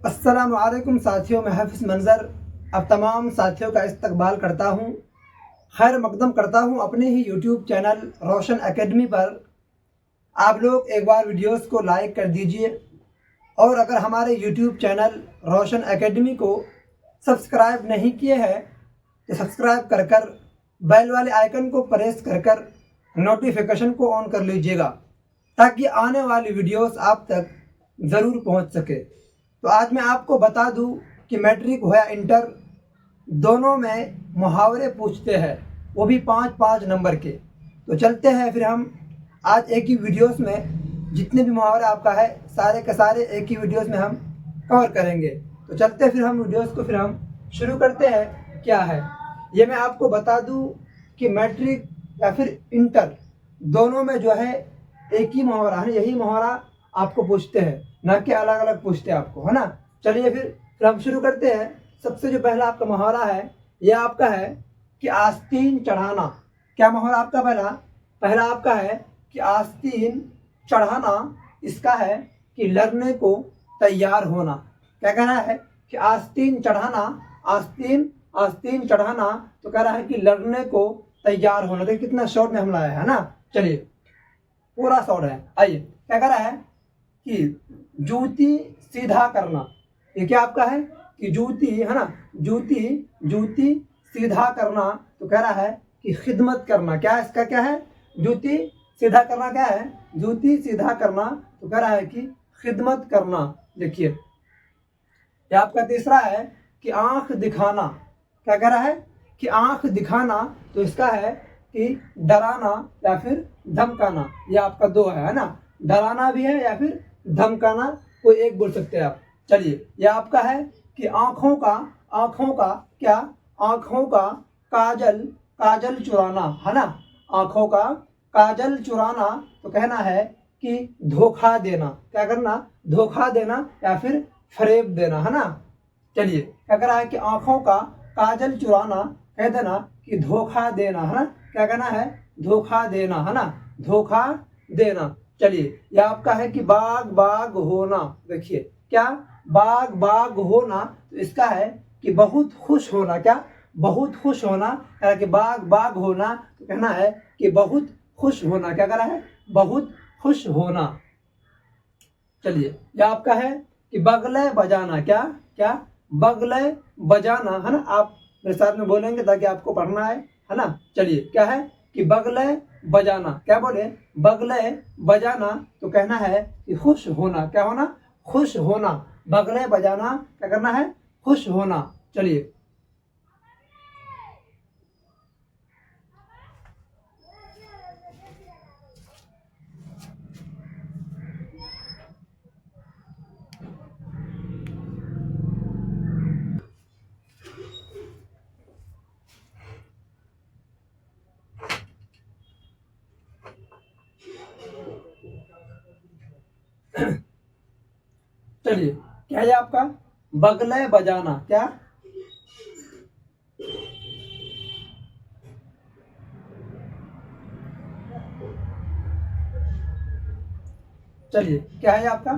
अस्सलामुअलैकुम साथियों, मैं हाफिज़ मंज़र अब तमाम साथियों का इस्तकबाल करता हूँ, खैर मकदम करता हूँ अपने ही यूट्यूब चैनल रोशन एकेडमी पर। आप लोग एक बार वीडियोस को लाइक कर दीजिए और अगर हमारे यूट्यूब चैनल रोशन एकेडमी को सब्सक्राइब नहीं किए हैं तो सब्सक्राइब कर कर बेल वाले आइकन को प्रेस कर कर नोटिफिकेशन को ऑन कर लीजिएगा ताकि आने वाली वीडियोस आप तक ज़रूर पहुंच सके। तो आज मैं आपको बता दूं कि मैट्रिक हो या इंटर दोनों में मुहावरे पूछते हैं, वो भी 5-5 नंबर के। तो चलते हैं फिर हम आज एक ही वीडियोस में जितने भी मुहावरे आपका है सारे के सारे एक ही वीडियोस में हम कवर करेंगे। तो चलते फिर हम वीडियोस को फिर हम शुरू करते हैं। क्या है ये मैं आपको बता दूं कि मैट्रिक या फिर इंटर दोनों में जो है एक ही मुहावरा है, यही मुहावरा आपको पूछते हैं, ना कि अलग अलग पूछते हैं आपको, है ना। चलिए फिर हम शुरू करते हैं। सबसे जो पहला आपका मुहावरा है यह आपका है कि आस्तीन चढ़ाना। क्या मुहावरा आपका पहला आपका है कि आस्तीन चढ़ाना। इसका है कि लड़ने को तैयार होना। क्या कहना है कि आस्तीन चढ़ाना, आस्तीन चढ़ाना तो कह रहा है कि लड़ने को तैयार होना। देखिए कितना शॉर्ट में हम लाया है ना। चलिए पूरा शॉर्ट है। आइए क्या कह रहा है कि जूती सीधा करना। ये क्या आपका है कि जूती, है ना, जूती सीधा करना तो कह रहा है कि खिदमत करना। क्या इसका क्या है, जूती सीधा करना क्या है, जूती सीधा करना तो कह रहा है कि खिदमत करना। देखिए ये आपका तीसरा है कि आंख दिखाना। क्या कह रहा है कि आंख दिखाना तो इसका है कि डराना या फिर धमकाना। ये आपका दो है ना, डराना भी है या फिर धमकाना, कोई एक बोल सकते हैं आप। चलिए यह आपका है कि आंखों का क्या, आंखों का काजल चुराना, है ना। आंखों का काजल चुराना तो कहना है कि धोखा देना। क्या करना, धोखा देना या फिर फरेब देना, है ना। चलिए क्या कह रहा है कि आंखों का काजल चुराना कह देना कि धोखा देना, है ना। क्या कहना है, धोखा देना, है ना, धोखा देना। चलिए यह आपका है कि बाग होना। देखिए क्या, बाग होना तो इसका है कि बहुत खुश होना। क्या, बहुत खुश होना, कि बाग होना तो कहना है कि बहुत खुश होना। क्या कह रहा है, बहुत खुश होना। चलिए यह आपका है कि बगले बजाना। क्या बगले बजाना, है ना। आप मेरे साथ में बोलेंगे ताकि आपको पढ़ना है ना। चलिए क्या है कि बगले बजाना। क्या बोले, बगले बजाना तो कहना है कि खुश होना। क्या होना, खुश होना। बगले बजाना क्या करना है, खुश होना। चलिए चलिए क्या है आपका बगले बजाना। क्या, चलिए क्या है आपका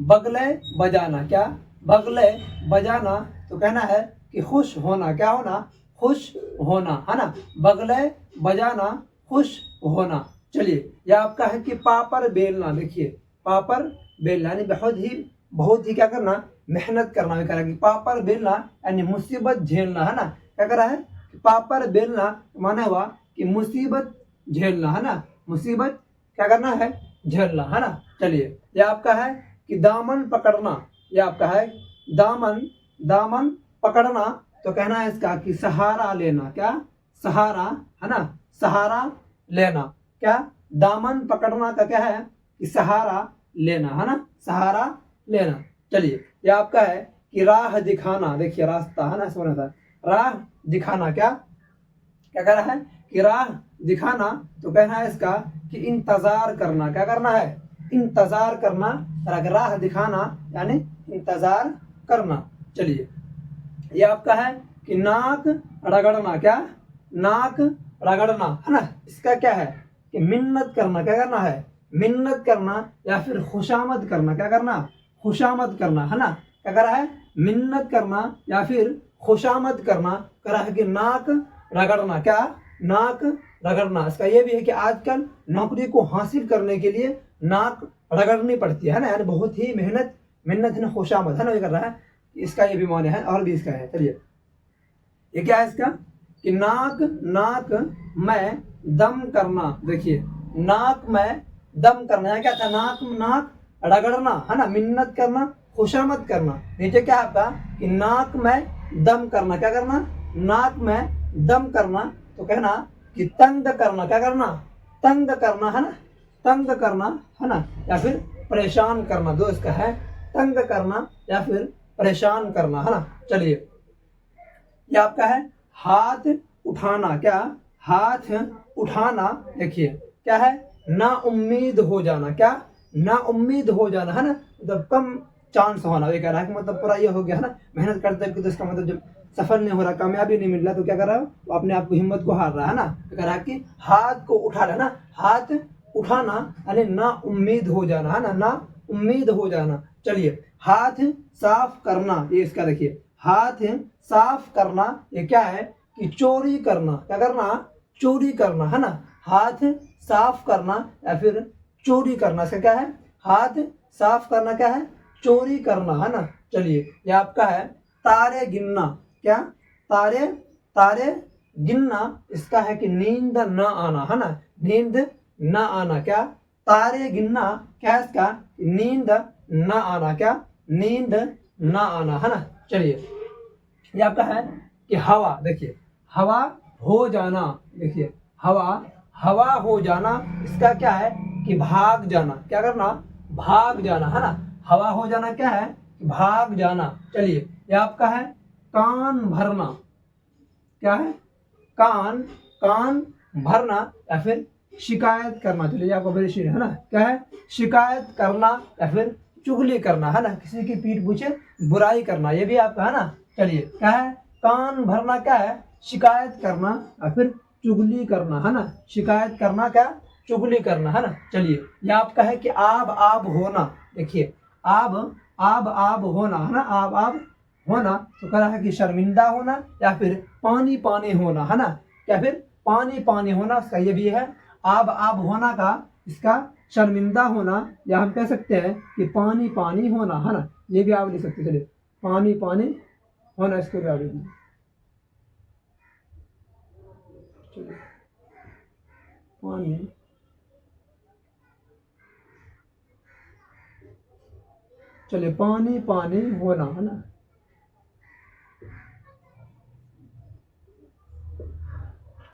बगले बजाना। क्या, बगले बजाना तो कहना है कि खुश होना। क्या होना, खुश होना, है ना। बगले बजाना, खुश होना। चलिए यह आपका है कि पापड़ बेलना। देखिए पापड़ बेलना यानी बहुत ही क्या करना, मेहनत करना। कह रहा है कि पापड़ बेलना यानी मुसीबत झेलना, है ना। क्या कर रहा है कि पापड़ बेलना माना हुआ कि मुसीबत झेलना, है ना। मुसीबत क्या करना है, झेलना, है ना। चलिए यह आपका है कि दामन पकड़ना। यह आपका है दामन पकड़ना तो कहना है इसका कि सहारा लेना। क्या, सहारा, है ना, सहारा लेना। क्या, दामन पकड़ना का क्या है कि सहारा लेना, है ना, सहारा लेना। चलिए यह आपका है कि राह दिखाना। देखिए रास्ता, है ना, सोना था, राह दिखाना। क्या क्या कह रहा है कि राह दिखाना तो कहना है इसका कि इंतजार करना। क्या करना है, इंतजार करना। राह दिखाना यानी इंतजार करना। चलिए ये आपका है कि नाक रगड़ना। क्या, नाक रगड़ना, है ना। इसका क्या है कि मिन्नत करना। क्या करना है, मिन्नत करना या फिर खुशामद करना। क्या करना, खुशामद करना, है ना। क्या कर रहा है, मिन्नत करना या फिर खुशामद करना, कर रहा है कि नाक रगड़ना, क्या, नाक रगड़ना। इसका ये भी है कि आजकल नौकरी को हासिल करने के लिए नाक रगड़नी पड़ती है ना, यानी बहुत ही मिन्नत है ना, खुशामद है ना, ये कर रहा है। इसका ये भी माने है और भी इसका है। चलिए ये क्या है इसका, कि नाक में दम करना। देखिए नाक में दम करना, यहाँ क्या था, नाक रगड़ना है ना, मिन्नत करना, खुशामद करना। नीचे क्या आपका, कि नाक में दम करना, क्या करना, नाक में दम करना, तो कहना कि तंग करना, क्या करना, तंग करना है ना, तंग करना है ना, या फिर परेशान करना। दो इसका है, तंग करना या फिर परेशान करना है ना। चलिए ये आपका है हाथ उठाना, क्या, हाथ उठाना। देखिए क्या है, ना उम्मीद हो जाना, क्या, ना उम्मीद हो जाना है ना, मतलब कम चांस होना। ये कह रहा है कि मतलब पूरा ये हो गया है ना, मेहनत करते तो इसका मतलब जब सफल नहीं हो रहा, कामयाबी नहीं मिल रहा, तो क्या कर रहा है, वो अपने आप को, हिम्मत को हार रहा है ना। तो कह रहा है कि हाथ को उठा रहा है ना, हाथ उठाना यानी ना उम्मीद हो जाना है ना, ना उम्मीद हो जाना। चलिए हाथ साफ करना, ये इसका देखिए, हाथ साफ करना, ये क्या है, कि चोरी करना, क्या करना, चोरी करना है ना, हाथ साफ करना या फिर चोरी करना। इसका क्या है, हाथ साफ करना क्या है, चोरी करना है ना। चलिए ये आपका है तारे गिनना, क्या, तारे गिनना। इसका है कि नींद न आना है ना, नींद न आना, क्या, तारे गिनना, क्या इसका, नींद न आना, क्या, नींद न आना है ना। चलिए ये आपका है कि हवा। देखिए हवा हो जाना, देखिए हवा हो जाना। इसका क्या है, कि भाग जाना, क्या करना, भाग जाना है ना। हवा हो जाना क्या है, भाग जाना। चलिए ये आपका है कान भरना, क्या है, कान भरना या फिर शिकायत करना। चलिए आपको बड़ी है ना, क्या है, शिकायत करना या फिर चुगली करना है ना, किसी की पीठ पीछे बुराई करना, ये भी आपका है ना। चलिए क्या है, कान भरना क्या है, शिकायत करना या फिर चुगली करना है ना, शिकायत करना, क्या, चुगली करना है ना। चलिए ये आपका है कि आब होना। देखिए आब होना है ना, आब होना, तो कह रहा है कि शर्मिंदा होना या फिर पानी होना है ना, या फिर पानी होना। इसका ये भी है आब होना का, इसका शर्मिंदा होना, या हम कह सकते हैं कि पानी होना है ना, ये भी आप लिख सकते हैं। चलिए पानी होना, इसको भी आप लिख दीजिए। चलिए पानी, चलिए पानी होना है ना।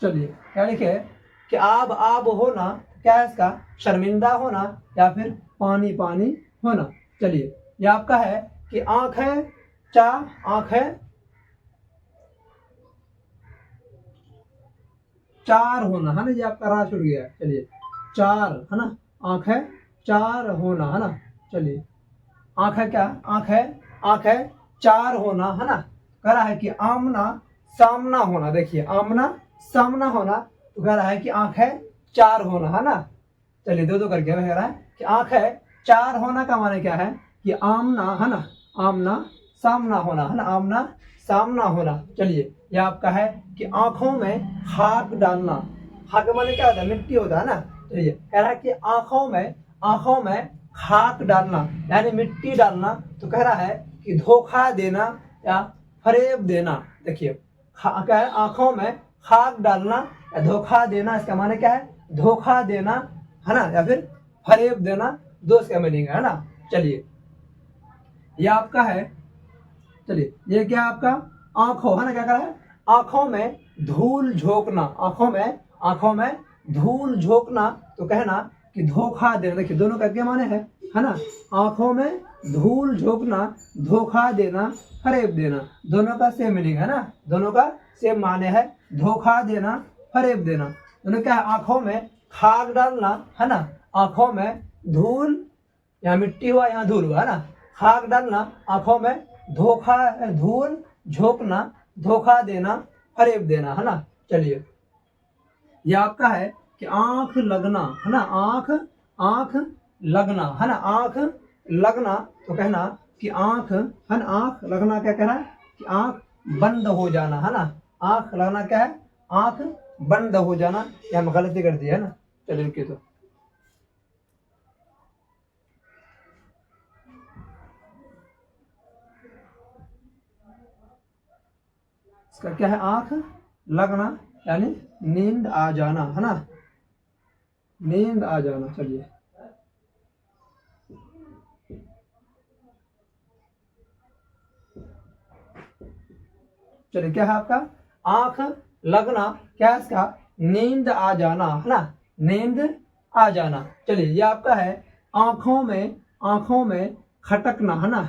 चलिए क्या लिखे, कि आब होना, क्या है इसका, शर्मिंदा होना या फिर पानी होना। चलिए ये आपका है कि आंख है चार होना है ना, ये आपका राह छुट गया। चलिए चार है ना, आंख है चार होना है ना। चलिए आंख है क्या, आंख है चार होना है ना। कह रहा है कि आमना सामना होना। देखिए आमना सामना होना, तो कह रहा है कि आंख है चार होना है ना। चलिए दो करके कह रहा है कि आंख है चार होना का माने क्या है, कि आमना है ना, आमना सामना होना है ना, आमना सामना होना। चलिए ये आपका है कि आंखों में खाक डालना। खाक माने क्या होता है, मिट्टी होता है ना। चलिए कह रहा है कि आंखों में खाक डालना यानी मिट्टी डालना, तो कह रहा है कि धोखा देना या फरेब देना। देखिए क्या है, आंखों में खाक डालना या धोखा देना। इसका माने क्या है, धोखा देना है ना, या फिर फरेब देना, दो इसका मीनिंग है ना। चलिए ये आपका है, चलिए ये क्या आपका आंखों है ना, क्या कर रहा है, आंखों में धूल झोंकना, आंखों में धूल झोंकना, तो कहना कि धोखा देना। देखिए दोनों का क्या माने है ना, आंखों में धूल झोंकना, धोखा देना, फरेब देना, दोनों का सेम मीनिंग है ना, दोनों का सेम माने है, धोखा देना, फरेब देना। दोनों क्या है, आंखों में खाक डालना है ना, आंखों में धूल, यहाँ मिट्टी हुआ यहाँ धूल हुआ है ना, खाक डालना, आंखों में धूल झोंकना, धोखा देना, फरेब देना है ना। चलिए ये आपका है कि आंख लगना है ना, आंख लगना है ना, आंख लगना, तो कहना कि आंख है ना, आंख लगना क्या कह रहा है कि आंख बंद हो जाना है ना, आंख लगना क्या है, आंख बंद हो जाना। या हम गलती कर दी है ना, चलिए रुकिए तो इसका क्या है, आंख लगना यानी नींद आ जाना है ना, नींद आ जाना। चलिए चलिए क्या है आपका, आंख लगना क्या है इसका, नींद आ जाना है ना, नींद आ जाना। चलिए ये आपका है आंखों में खटकना है ना,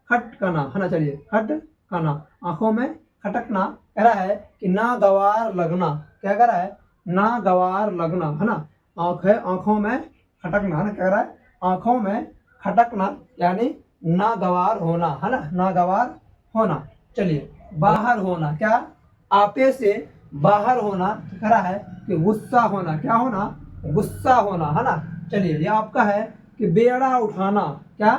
खटकना है ना। चलिए खटकना, आंखों में खटकना कह रहा है कि नागवार लगना, क्या कह रहा है, नागवार लगना है ना। आंख है, आंखों में खटकना है ना, कह रहा है आंखों में खटकना यानी नागवार होना है ना, नागवार होना। चलिए बाहर होना, क्या, आपे से बाहर होना तो कह रहा है कि गुस्सा होना, क्या होना, गुस्सा होना है ना। चलिए ये आपका है कि बेड़ा उठाना, क्या,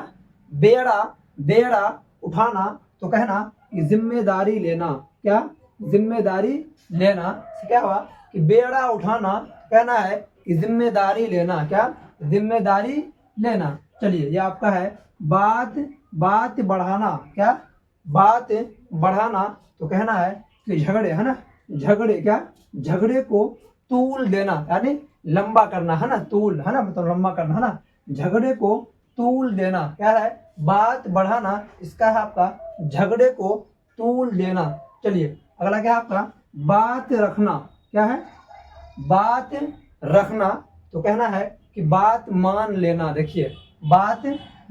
बेड़ा, बेड़ा उठाना तो कहना कि जिम्मेदारी लेना, क्या, जिम्मेदारी लेना। क्या हुआ कि बेड़ा उठाना कहना है कि जिम्मेदारी लेना, क्या, जिम्मेदारी लेना। चलिए ये आपका है बात, बात बढ़ाना, क्या, बात बढ़ाना तो कहना है कि झगड़े है ना, झगड़े, क्या, झगड़े को तूल देना यानी लंबा करना है ना, तूल है ना मतलब लंबा करना है ना, झगड़े को तूल देना। क्या है, बात बढ़ाना, इसका है आपका झगड़े को तूल देना। चलिए अगला क्या है आपका, बात रखना, क्या है, बात रखना तो कहना है कि बात मान लेना। देखिए बात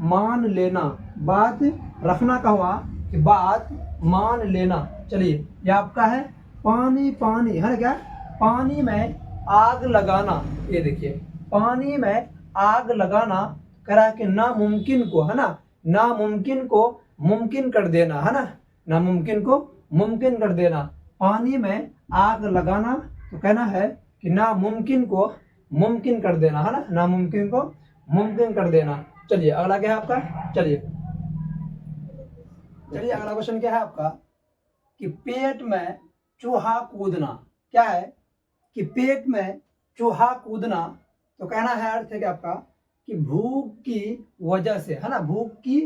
मान लेना, बात रखना का हुआ कि बात मान लेना। चलिए ये आपका है पानी, पानी है ना, क्या, पानी में आग लगाना। ये देखिए पानी में आग लगाना कह रहा है कि नामुमकिन को है ना, नामुमकिन को मुमकिन कर देना है ना, नामुमकिन को मुमकिन कर देना। पानी में आग लगाना तो कहना है कि नामुमकिन को मुमकिन कर देना है ना, नामुमकिन को मुमकिन कर देना। चलिए अगला क्या है आपका, चलिए चलिए अगला क्वेश्चन क्या है आपका कि पेट में चूहा कूदना। क्या है कि पेट में चूहा कूदना तो कहना है अर्थ है कि आपका कि भूख की वजह से है ना, भूख की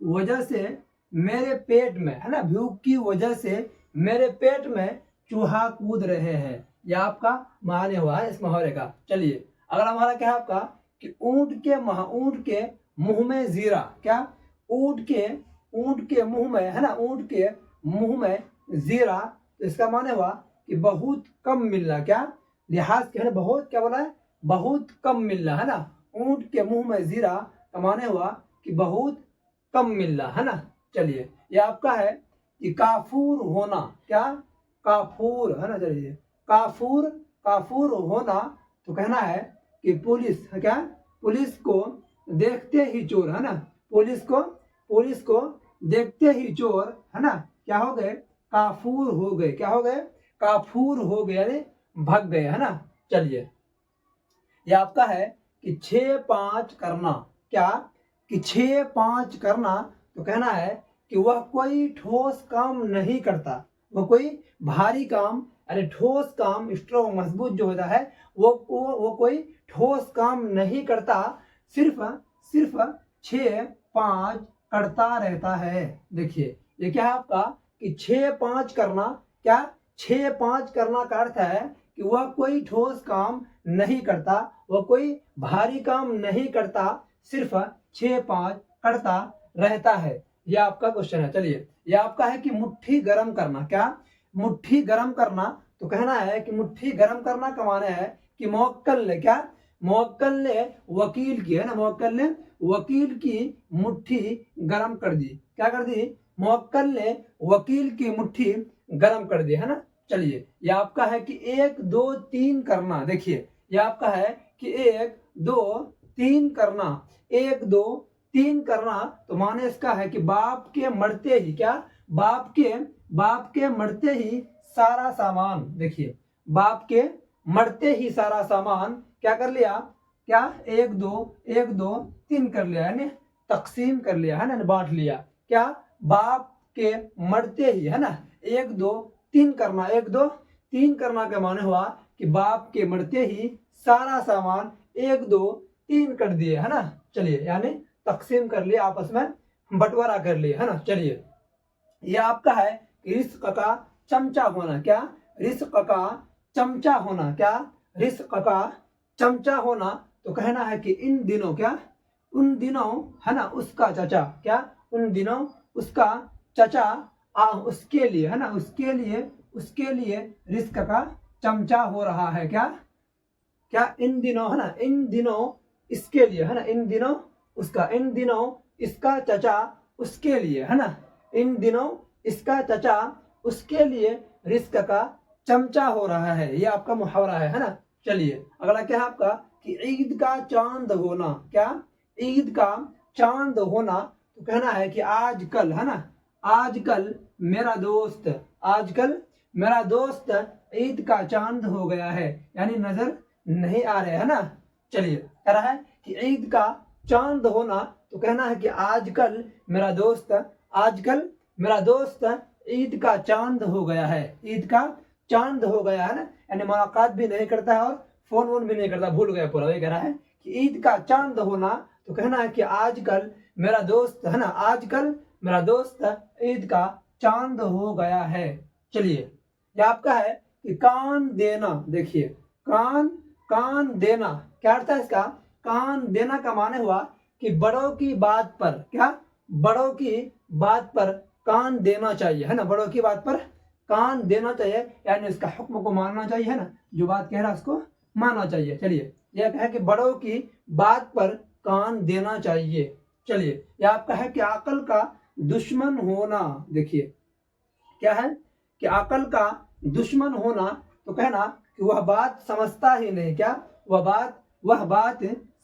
वजह से मेरे पेट में है ना, भूख की वजह से मेरे पेट में चूहा कूद रहे हैं। यह आपका माने हुआ है इस मुहावरे का। चलिए अगला मुहावरा क्या है आपका कि ऊंट के मुंह में जीरा। क्या, ऊंट के मुंह में है ना, ऊंट के मुंह में जीरा तो इसका माने हुआ कि बहुत कम मिलना। क्या, लिहाज के है ना, बहुत, क्या बोला है, बहुत कम मिलना है ना। ऊंट के मुंह में जीरा का माने हुआ कि बहुत कम मिलना है ना। चलिए ये आपका है कि काफूर होना। क्या, काफूर है ना। चलिए काफूर, काफूर होना तो कहना है कि पुलिस है, क्या, पुलिस को देखते ही चोर है ना, पुलिस को देखते ही चोर है ना क्या हो गए, काफूर हो गए। क्या हो गए, काफूर हो गए यानी भाग गए है ना। चलिए ये आपका है कि 6-5 करना। क्या, कि 6-5 करना तो कहना है कि वह कोई ठोस काम नहीं करता, वह कोई भारी काम यानी ठोस काम, स्ट्रॉन्ग मजबूत जो होता है वो कोई ठोस काम नहीं करता, सिर्फ सिर्फ 6-5 करता रहता है। देखिए ये क्या है आपका कि 6-5 करना। क्या, 6-5 करना का अर्थ है कि वह कोई ठोस काम नहीं करता, वह कोई भारी काम नहीं करता, सिर्फ 6-5 करता रहता है। यह आपका क्वेश्चन है। चलिए यह आपका है कि मुट्ठी गर्म करना। क्या, मुट्ठी गर्म करना तो कहना है कि मुट्ठी गर्म करना का माने है कि मुवक्किल ने, क्या, मुवक्किल ने वकील की है ना, मुवक्किल ने वकील की मुट्ठी गर्म कर दी। क्या कर दी, मुवक्किल ने वकील की मुट्ठी गर्म कर दी है ना। चलिए यह आपका है कि 1-2-3 करना। देखिए यह आपका है कि 1-2-3 करना, 1-2-3 करना तो माने इसका है कि बाप के मरते ही, क्या, बाप के मरते ही सारा सामान। देखिए बाप के मरते ही सारा सामान क्या कर लिया, क्या, 1-2-1-2-3 कर लिया यानी तकसीम कर लिया है ना, बांट लिया। क्या, बाप के मरते ही, है ना, 1 2 3 करना, 1 2 3 करना का माने हुआ कि बाप के मरते ही सारा सामान 1 2 3 कर दिए, है ना। चलिए, यानी तकसीम कर लिए, आपस में बंटवारा कर लिए, है ना। चलिए, यह आपका है कि रिस्क का चमचा होना, क्या, रिस्क का चमचा होना, क्या, रिस्क का चमचा होना। तो कहना है कि इन दिनों, क्या, उन दिनों, है ना, उसका चचा, क्या, उन दिनों उसका चचा उसके लिए, है ना, उसके लिए रिस्क का चमचा हो रहा है, क्या, क्या, इन दिनों, है ना, इन दिनों इसके लिए, है ना, इन दिनों उसका, इन दिनों इसका चचा उसके लिए, है ना, इन दिनों इसका चचा उसके लिए रिस्क का चमचा हो रहा है। ये आपका मुहावरा है ना। चलिए, अगला क्या है आपका कि ईद का चांद होना, क्या, ईद का चांद होना। तो कहना है कि आजकल, है ना, आजकल मेरा दोस्त, आजकल मेरा दोस्त ईद का चांद हो गया है, यानी नजर नहीं आ रहे, है ना। चलिए, कह रहा है कि ईद का चांद होना। तो कहना है कि आजकल मेरा दोस्त, आजकल मेरा दोस्त ईद का चांद हो गया है, ईद का चांद हो गया है ना, यानी मुलाकात भी नहीं करता है और फोन वोन भी नहीं करता, भूल गया पूरा। ये कह रहा है कि ईद का चांद होना। तो कहना है कि आजकल मेरा दोस्त, है ना, आजकल मेरा दोस्त ईद का चांद हो गया है। चलिए, ये आपका है कि कान देना। देखिए, कान, कान देना क्या अर्थ है इसका। कान देना का माने हुआ कि बड़ों की बात पर, क्या, बड़ों की बात पर कान देना चाहिए, है ना, बड़ों की बात पर कान देना चाहिए, यानी इसका हुक्म को मानना चाहिए, है ना, जो बात कह रहा है उसको मानना चाहिए। चलिए, यह है कि बड़ों की बात पर कान देना चाहिए। चलिए, यह आपका है कि अकल का दुश्मन होना। देखिए, क्या है कि अकल का दुश्मन होना। तो कहना कि वह बात समझता ही नहीं, क्या, वह बात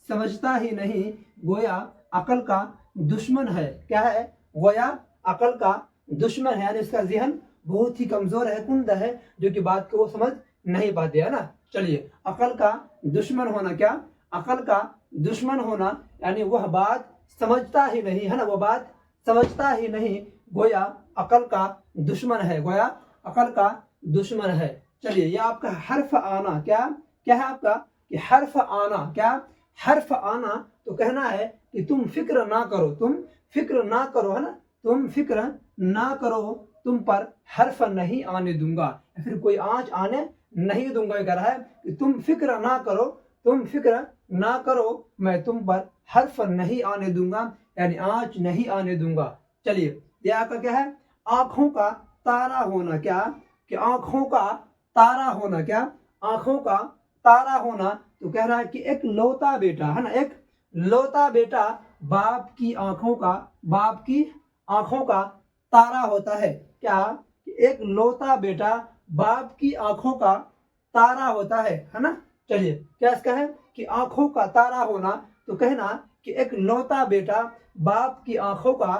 समझता ही नहीं, गोया अकल का दुश्मन है। क्या है, गोया अकल का दुश्मन है, यानी इसका जहन बहुत ही कमजोर है, कुंद है, जो कि बात को वो समझ नहीं पाते, है ना। चलिए, अकल का दुश्मन होना, क्या, अकल का दुश्मन होना, यानी वह बात समझता ही नहीं, है ना, वह बात समझता ही नहीं, गोया अकल का दुश्मन है, गोया अकल का दुश्मन है। चलिए, ये आपका हर्फ आना। क्या, क्या है आपका कि हर्फ आना। क्या, हर्फ आना। तो कहना है कि तुम फिक्र ना करो, तुम फिक्र ना करो, है ना, तुम फिक्र ना करो, तुम पर हर्फ नहीं आने दूंगा, या फिर कोई आंच आने नहीं दूंगा। कह रहा है कि तुम फिक्र ना करो, तुम फिक्र ना करो, मैं तुम पर हर्फ नहीं आने दूंगा, यानी आंच नहीं आने दूंगा। चलिए, यह आपका क्या है, आंखों का तारा होना। क्या, कि आंखों का तारा होना। क्या, आंखों का तारा होना। तो कह रहा है कि एक लौता बेटा, है ना, एक लौता बेटा बाप की आंखों का, बाप की आंखों का तारा होता है। क्या, कि एक लौता बेटा बाप की आंखों का तारा होता है ना। चलिए, क्या इसका है कि आंखों का तारा होना। तो कहना कि एक लौता बेटा बाप की आंखों का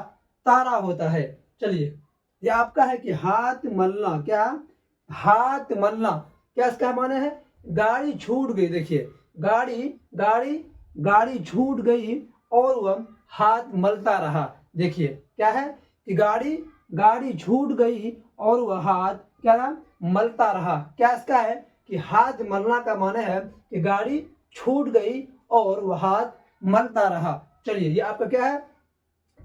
तारा होता है। चलिए, ये आपका है कि हाथ मलना। क्या, हाथ मलना। क्या इसका माने है, गाड़ी छूट गई। देखिए, गाड़ी गाड़ी गाड़ी छूट गई और वह हाथ मलता रहा। देखिए, क्या है कि गाड़ी गाड़ी छूट गई और वह हाथ क्या रहा, मलता रहा। क्या इसका है कि हाथ मलना का माने है कि गाड़ी छूट गई और वह हाथ मलता रहा। चलिए, ये आपका क्या है,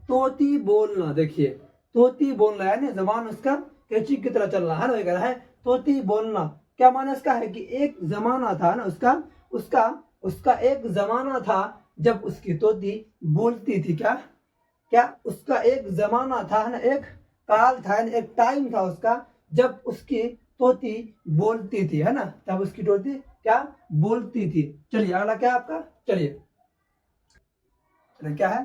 तोती बोलना। देखिए, तोती बोलना यानी जबान उसका कैची की तरह चलना, है ना, कह रहा है तोती बोलना। क्या माना इसका है कि एक जमाना था ना, उसका उसका उसका एक जमाना था जब उसकी तोती बोलती थी। क्या, क्या उसका एक जमाना था, है ना, एक काल था, एक टाइम था उसका जब उसकी तोती बोलती थी, है ना, तब उसकी तोती क्या बोलती थी। चलिए, अगला क्या आपका, चलिए क्या है,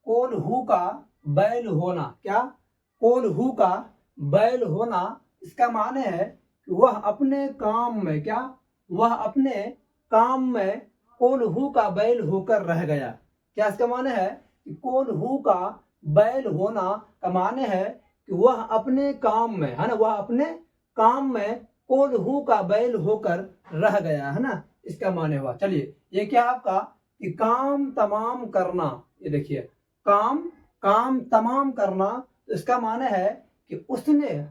कोल्हू का बैल होना। क्या, कोल्हू का बैल होना। इसका माने है कि वह अपने काम में, क्या, वह अपने काम में कोल्हू का बैल होकर रह गया। क्या इसका माने है कि कोल्हू का बैल होना का माने है कि वह अपने काम में, है ना, वह अपने काम में कोल्हू का बैल होकर रह गया, है ना, इसका माने हुआ। चलिए, ये क्या आपका कि काम तमाम करना। ये देखिए, काम काम तमाम करना, तो इसका माने है कि उसने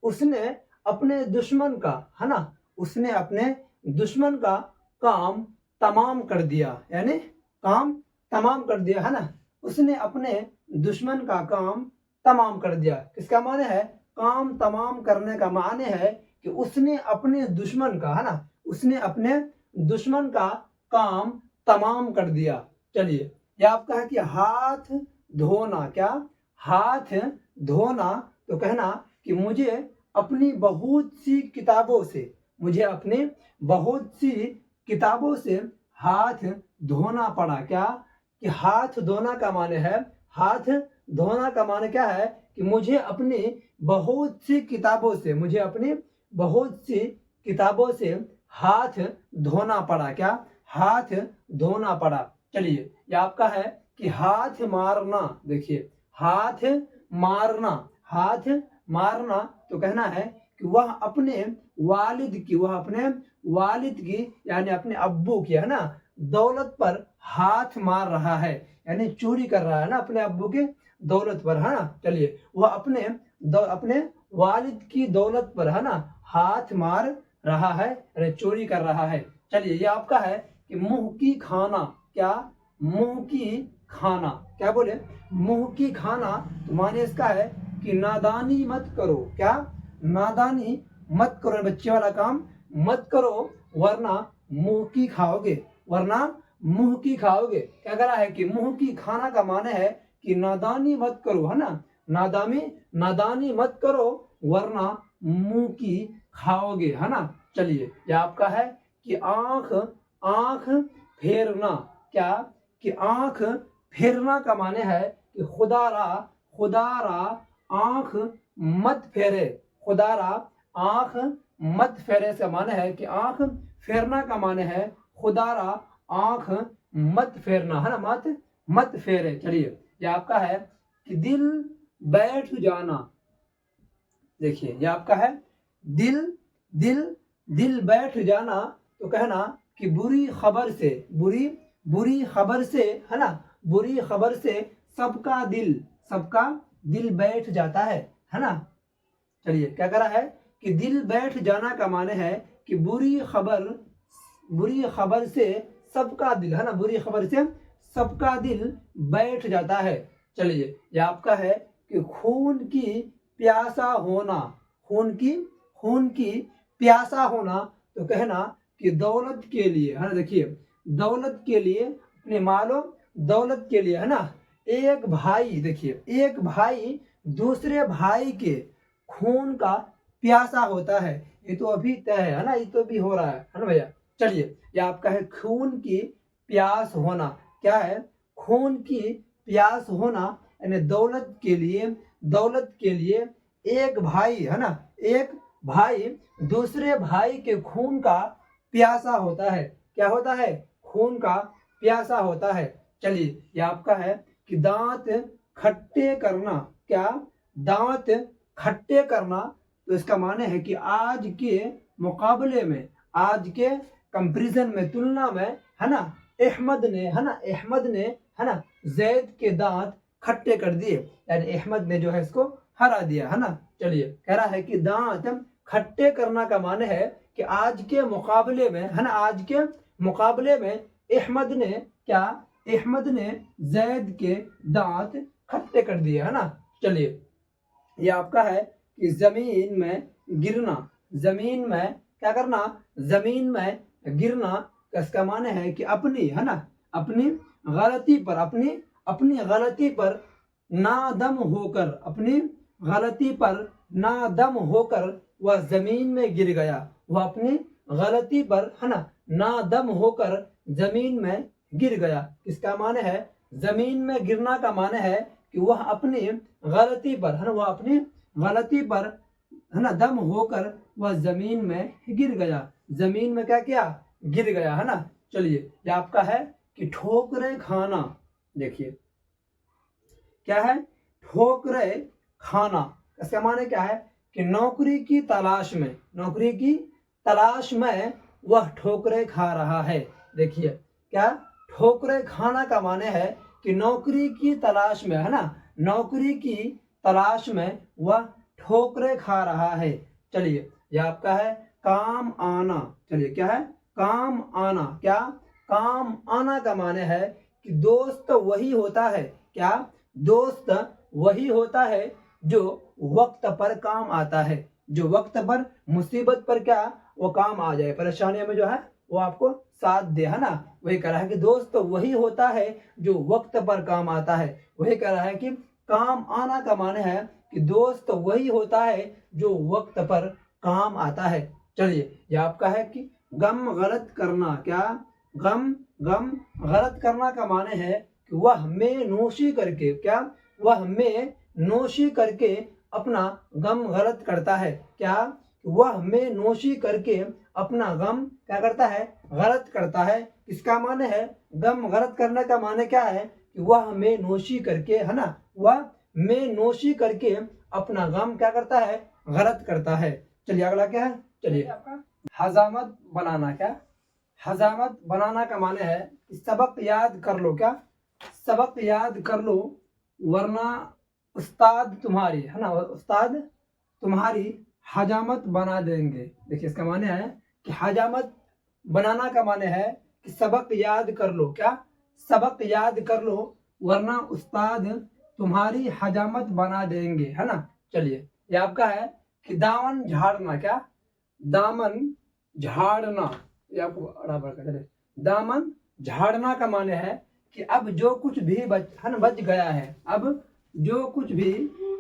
उसने अपने दुश्मन का, है ना, उसने अपने दुश्मन का काम तमाम कर दिया, यानी काम तमाम कर दिया, है ना। उसने अपने दुश्मन का काम तमाम कर दिया, किसका माने है, काम तमाम करने का माने है कि उसने अपने दुश्मन का, है ना, उसने अपने दुश्मन का काम तमाम कर दिया। चलिए, यह आपका है कि हाथ धोना, क्या, हाथ धोना, तो कहना कि मुझे अपनी बहुत सी किताबों से, मुझे अपनी बहुत सी किताबों से हाथ धोना पड़ा, क्या, कि हाथ धोना का माने है, हाथ धोना का माने क्या है कि मुझे अपनी बहुत सी किताबों से, मुझे अपनी बहुत सी किताबों से हाथ धोना पड़ा, क्या, हाथ धोना पड़ा। चलिए, यह आपका है कि हाथ मारना, देखिए, हाथ मारना, हाथ मारना, तो कहना है कि वह अपने वालिद की, वह अपने वालिद की, यानी अपने अब्बू की, है ना, दौलत पर हाथ मार रहा है, यानी चोरी कर रहा है ना अपने अब्बू की दौलत पर, है ना। चलिए, वह अपने वालिद की दौलत पर, है ना, हाथ मार रहा है, यानी चोरी कर रहा है। चलिए, ये आपका है कि मुंह की खाना, क्या, मुंह की खाना, क्या बोले, मुंह की खाना, तो माने इसका है कि नादानी मत करो, क्या, नादानी मत करो, बच्चे वाला काम मत करो, वरना मुंह की खाओगे, वरना मुंह की खाओगे। क्या करा है कि मुंह की खाना का माने है कि नादानी मत करो, है ना, नादानी मत करो, वरना मुंह की खाओगे, है ना। चलिए, यह आपका है कि आंख आंख फेरना, क्या, कि आंख फेरना का माने है कि खुदारा आंख मत फेरे, खुदारा आंख मत फेरे से माने है कि आंख फेरना का माने है खुदारा आंख मत फेरना, है ना, मत फेरे। चलिए, यह आपका है कि दिल बैठ जाना, देखिए, यह आपका है दिल दिल दिल बैठ जाना, तो कहना कि बुरी खबर से, बुरी खबर से, है ना, बुरी खबर से सबका दिल बैठ जाता है ना। चलिए, क्या करा है कि दिल बैठ जाना का माने है कि बुरी खबर से सबका दिल, है ना, बुरी खबर से सबका दिल बैठ जाता है। चलिए, यह आपका है कि खून की प्यासा होना, खून की प्यासा होना, तो कहना कि दौलत के लिए, है ना, देखिए, दौलत के लिए, अपने मालो दौलत के लिए, है ना, एक भाई, देखिए, एक भाई दूसरे भाई के खून का प्यासा होता है। ये तो अभी तय है ना, ये तो भी हो रहा है ना भैया। चलिए, ये आपका है खून की प्यास होना, क्या है, खून की प्यास होना, यानी दौलत के लिए एक भाई, है ना, एक भाई दूसरे भाई के खून का प्यासा होता है, क्या होता है, खून का प्यासा होता है। चलिए, ये आपका है कि दांत खट्टे करना, क्या, दांत खट्टे करना, तो इसका माने है कि आज के मुकाबले में, आज के कंपैरिजन में, तुलना में, है ना, अहमद ने, है ना, जैद के दांत खट्टे कर दिए, यानी अहमद ने जो है इसको हरा दिया, है ना। चलिए, कह रहा है कि दांत खट्टे करना का माने है कि आज के मुकाबले में, है ना, आज के मुकाबले में अहमद ने, क्या, अहमद ने जैद के दांत खट्टे कर दिए, है ना। चलिए, ये आपका है कि जमीन में गिरना, जमीन में क्या करना, जमीन में गिरना, इसका माने है कि अपनी, है ना, अपनी गलती पर, अपनी गलती पर नादम होकर, अपनी गलती पर नादम होकर वह जमीन में गिर गया, वह अपनी गलती पर, है ना, नादम होकर जमीन में गिर गया। इसका माने है, जमीन में गिरना का माने है कि वह अपनी गलती पर, है ना, वह अपनी गलती पर, है ना, दम होकर वह जमीन में गिर गया, जमीन में क्या किया, गिर गया, है ना। चलिए, ये आपका है कि ठोकरे खाना, देखिए, क्या है, ठोकरे खाना, इसका माने क्या है कि नौकरी की तलाश में, नौकरी की तलाश में वह ठोकरे खा रहा है। देखिए, क्या, ठोकरे खाना का माने है कि नौकरी की तलाश में, है ना, नौकरी की तलाश में वह ठोकरें खा रहा है। चलिए, यह आपका है काम आना। चलिए, क्या है? काम आना। क्या? काम आना का माने है कि दोस्त वही होता है। क्या? दोस्त वही होता है जो वक्त पर काम आता है, जो वक्त पर मुसीबत पर क्या वो काम आ जाए, परेशानियों में जो है वो आपको साथ दे, है ना। वही कह रहा है कि दोस्त वही होता है जो वक्त पर काम आता है। वही कह रहा है कि काम आना का माने है कि दोस्त वही होता है जो वक्त पर काम आता है। चलिए, यह आपका है कि गम गलत करना। क्या? गम गम गलत करना का माने है कि वह में नोशी करके, क्या? वह में नोशी करके अपना गम गलत करता है। क्या? वह में नोशी करके अपना गम क्या करता है? गलत करता है। इसका माने है गम गलत करने का माने क्या है कि वह में नोशी करके, है ना, वह में नोशी करके अपना गम क्या करता है? गलत करता है। चलिए, अगला क्या है? चलिए, हजामत बनाना। क्या? हजामत बनाना का माने है कि सबक याद कर लो। क्या? सबक याद कर लो वरना उस्ताद तुम्हारी, है ना, उस्ताद तुम्हारी हजामत बना देंगे। देखिए, इसका माने है कि हजामत बनाना का माने है कि सबक याद कर लो। क्या? सबक याद कर लो वरना उस्ताद तुम्हारी हजामत बना देंगे, है ना। चलिए, ये आपका है कि दामन झाड़ना। क्या? दामन झाड़ना। ये आपको बराबर का चले। दामन झाड़ना का माने है कि अब जो कुछ भी बच गया है, अब जो कुछ भी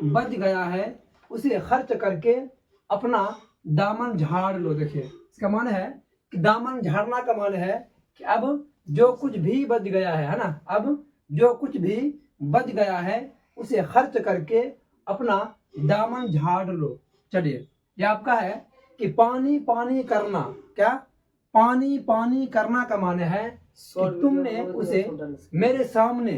बच गया है उसे खर्च करके अपना दामन झाड़ लो। देखिए, इसका माने है कि दामन झाड़ना का माने है कि अब जो कुछ भी बच गया है ना, अब जो कुछ भी बच गया है उसे खर्च करके अपना दामन झाड़ लो। चलिए, ये आपका है कि पानी पानी करना। क्या? पानी पानी करना का माने है कि तुमने उसे मेरे सामने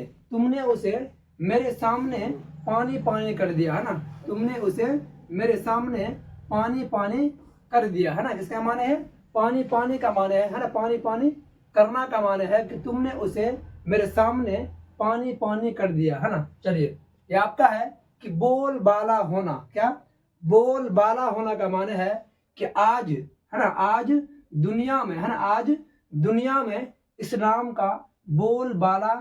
पानी पानी कर दिया, है ना। तुमने उसे मेरे सामने पानी पानी कर दिया, है ना। जिसका माने है पानी पानी का माने है ना, पानी पानी करना का माने है कि तुमने उसे मेरे सामने पानी पानी कर दिया, है ना। चलिए, ये आपका है कि बोल बाला होना। क्या? बोल बाला होना का माने है कि आज, है ना, आज दुनिया में, है ना, आज दुनिया में इस्लाम का बोल बाला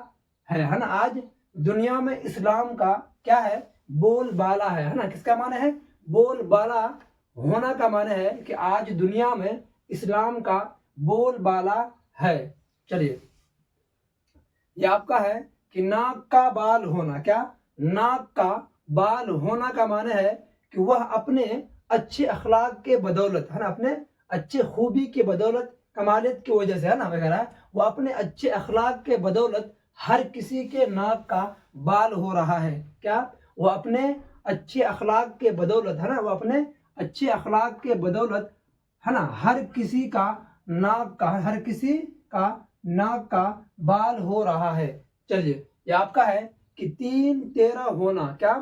है ना। आज दुनिया में इस्लाम का क्या है? बोल बाला है ना। किसका माने है? बोल बाला होना का माने है कि आज दुनिया में इस्लाम का बोल बाला है। चलिए, यह आपका है कि नाक का बाल होना। क्या? नाक का बाल होना का माने है कि वह अपने अच्छे अखलाक के बदौलत, है ना, अपने अच्छे खूबी के बदौलत, कमालियत की वजह से, है ना, वगैरह, वो अपने अच्छे अखलाक के बदौलत हर किसी के नाक का बाल हो रहा है। क्या? वो अपने अच्छे अखलाक के बदौलत, है ना, वो अपने अच्छे अखलाक के बदौलत, है ना, हर किसी का नाक का बाल हो रहा है। चलिए, ये आपका है कि 3-13 होना। क्या?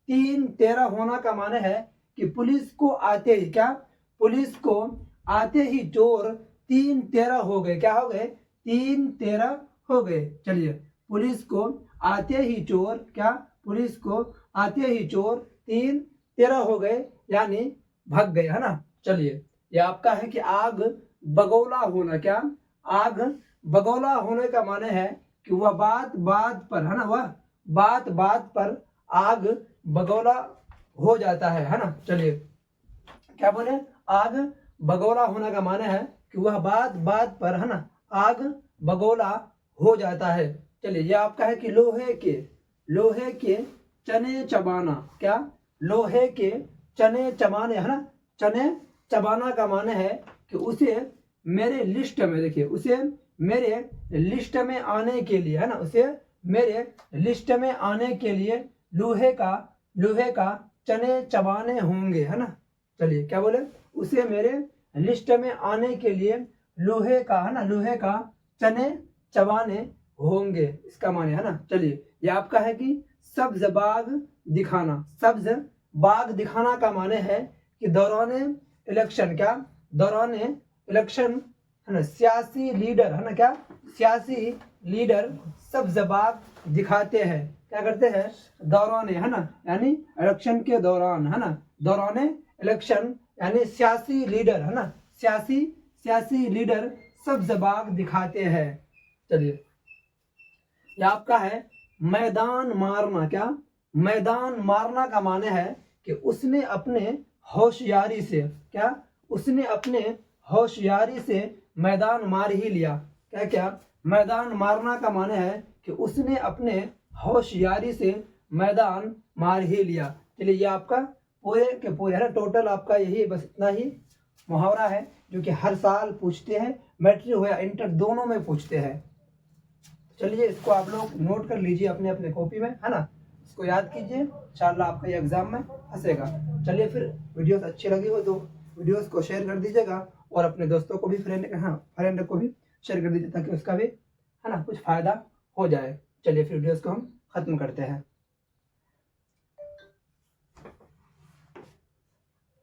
3-13 होना का माने है कि पुलिस को आते ही, क्या? पुलिस को आते ही चोर 3-13 हो गए। क्या हो गए? 3-13 हो गए। चलिए, पुलिस को आते ही चोर, क्या? पुलिस को आते ही चोर 3-13 हो गए, यानी भाग गए, है ना। चलिए, ये आपका है कि आग बगौला होना। क्या? आग बगौला होने का माने है कि वह बात बात पर, है ना, वह बात बात पर आग बगौला हो जाता है ना। चलिए, क्या बोले? आग बगौला होने का माने है कि वह बात बात पर, है ना, आग बगौला हो जाता है। चलिए, यह आपका है कि लोहे के चने चबाना। क्या? लोहे के चने चबाने, है ना। चने चबाना का माने है कि उसे मेरे लिस्ट में, देखिए, उसे मेरे लिस्ट में आने के लिए, है ना, उसे मेरे लिस्ट में आने के लिए लोहे का चने चबाने होंगे, है ना। चलिए, क्या बोले? उसे मेरे लिस्ट में आने के लिए लोहे का, है ना, लोहे का चने चबाने होंगे, इसका माने, है ना। चलिए, ये आपका है कि सब्ज बाग दिखाना। सब्ज बाग दिखाना का माने है कि दौराने इलेक्शन, क्या? दौराने इलेक्शन, है ना, सियासी लीडर, है ना, क्या? सियासी लीडर सब्ज बाग दिखाते हैं। क्या करते हैं, दौरान, है ना, यानी इलेक्शन के दौरान, है ना, दौरान इलेक्शन यानी सियासी लीडर, है ना, सियासी लीडर सब्ज बाग दिखाते हैं। चलिए, ये आपका है मैदान मारना। क्या, मैदान मारना का माने है कि उसने अपने होशियारी से, क्या, उसने अपने होशियारी से मैदान मार ही लिया। क्या क्या, मैदान मारना का माने है कि उसने अपने होशियारी से मैदान मार ही लिया। चलिए, ये आपका पूरे के पूरे, है ना, टोटल आपका यही, बस इतना ही मुहावरा है जो कि हर साल पूछते हैं, मैट्रिक हो या इंटर दोनों में पूछते हैं। चलिए, इसको आप लोग नोट कर लीजिए अपने अपने कॉपी में, है ना, इसको याद कीजिए, इंशाल्लाह आपका ये एग्जाम में फंसेगा। चलिए, फिर वीडियोस अच्छी लगी हो तो वीडियोस को शेयर कर दीजिएगा और अपने दोस्तों को भी, फ्रेंड को भी शेयर कर दीजिए ताकि उसका भी, है ना, कुछ फ़ायदा हो जाए। चलिए, फिर वीडियोस को हम ख़त्म करते हैं।